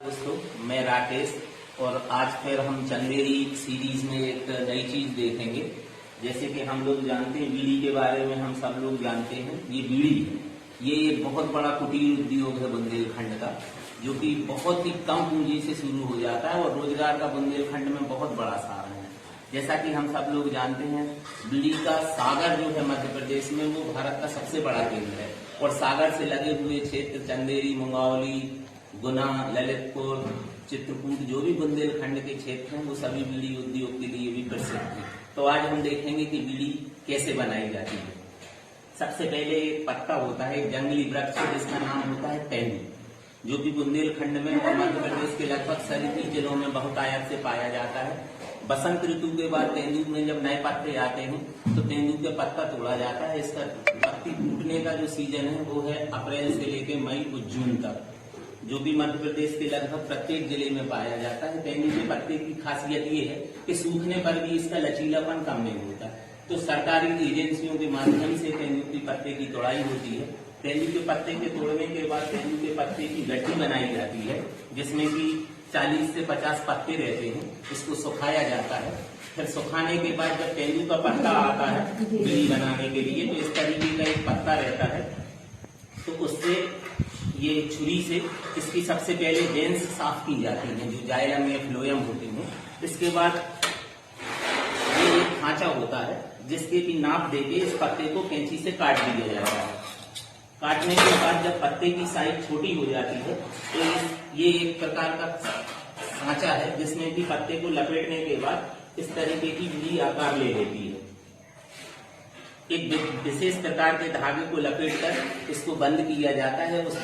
दोस्तों, मैं राकेश और आज फिर हम चंदेरी सीरीज में एक नई चीज देखेंगे। जैसे कि हम लोग जानते हैं बीड़ी के बारे में, हम सब लोग जानते हैं ये बीड़ी है, ये एक बहुत बड़ा कुटीर उद्योग है बुंदेलखंड का, जो कि बहुत ही कम पूंजी से शुरू हो जाता है और रोजगार का बुंदेलखंड में बहुत बड़ा साधन है। जैसा कि हम सब लोग जानते हैं, बीड़ी का सागर जो है मध्य प्रदेश में, वो भारत का सबसे बड़ा केंद्र है और सागर से लगे हुए क्षेत्र चंदेरी, मुंगावली, गुना, ललितपुर, चित्रकूट, जो भी बुंदेलखंड के क्षेत्र हैं वो सभी बीड़ी उद्योग के लिए भी प्रसिद्ध हैं। तो आज हम देखेंगे कि बीड़ी कैसे बनाई जाती है। सबसे पहले एक पत्ता होता है, एक जंगली वृक्ष है जिसका नाम होता है तेंदू, जो कि बुंदेलखंड में और मध्य प्रदेश के लगभग सभी जिलों में बहुतायत से पाया जाता है। बसंत ऋतु के बाद तेंदू में जब नए पत्ते आते हैं तो तेंदू के पत्ता तोड़ा जाता है। इसका पत्ती टूटने का जो सीजन है वो है अप्रैल से लेकर मई और जून तक, जो भी मध्य प्रदेश के लगभग प्रत्येक जिले में पाया जाता है। तेंदू के पत्ते की खासियत ये है कि सूखने पर भी इसका लचीलापन कम नहीं होता, तो सरकारी एजेंसियों के माध्यम से तेंदू के पत्ते की तोड़ाई होती है। तेंदू के पत्ते के तोड़ने के बाद तेंदू के पत्ते की गड्डी बनाई जाती है, जिसमें कि 40 से 50 पत्ते रहते हैं। इसको सुखाया जाता है। फिर सुखाने के बाद जब तेंदू का पत्ता आता है बीड़ी बनाने के लिए, तो इस तरीके का एक पत्ता रहता है, तो उससे ये छुरी से इसकी सबसे पहले वेन्स साफ की जाती है, जो जाइलम या फ्लोएम होती है। इसके बाद ये एक खांचा होता है जिसके भी नाप देके इस पत्ते को कैंची से काट दिया जाता है। काटने के बाद जब पत्ते की साइज छोटी हो जाती है तो ये एक प्रकार का खांचा है जिसमें भी पत्ते को लपेटने के बाद इस तरीके की बीड़ी आकार ले लेती है। एक विशेष प्रकार के धागे को लपेटकर इसको बंद किया जाता है। उस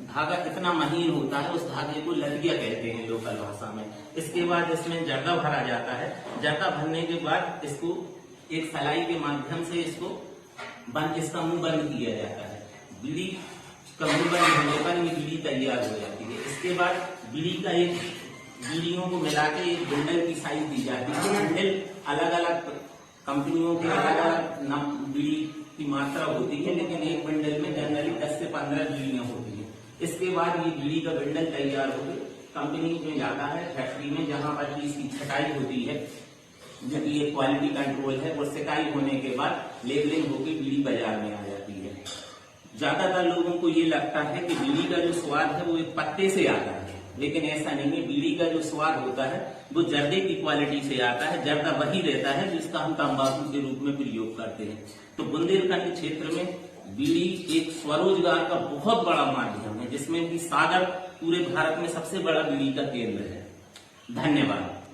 धागा इतना महीन होता है, उस धागे को लटिया कहते हैं लोकल भाषा में। इसके बाद इसमें जर्दा भरा जाता है। जर्दा भरने के बाद इसको एक सलाई के माध्यम से इसका मुंह बंद किया जाता है। बीड़ी का मुंह बंद होने पर ये बीड़ी तैयार हो जाती है। इसके बाद बीड़ियों को मिला के एक बंडल की साइज दी जाती है। बंडल अलग अलग कंपनियों के अलग अलग बीड़ी की मात्रा होती है, लेकिन एक बंडल में जनरली 10 से 15 बीड़ियां होती हैं। इसके बाद ये बीड़ी का बंडल तैयार होकर कंपनी में जाता है, फैक्ट्री में, जहां पर इसकी छटाई होती है, जो कि ये क्वालिटी कंट्रोल है। और छटाई होने के बाद लेबलिंग होकर बीड़ी बाजार में आ जाती है। ज्यादातर लोगों को ये लगता है कि बीड़ी का जो स्वाद है वो एक पत्ते से आता है, लेकिन ऐसा नहीं है। बीड़ी का जो स्वाद होता है वो जर्दे की क्वालिटी से आता है। जर्दा वही रहता है जिसका हम तंबाकू के रूप में प्रयोग करते हैं। तो बुंदेलखंड क्षेत्र में बीड़ी एक स्वरोजगार का बहुत बड़ा माध्यम है, जिसमें कि सागर पूरे भारत में सबसे बड़ा बीड़ी का केंद्र है। धन्यवाद।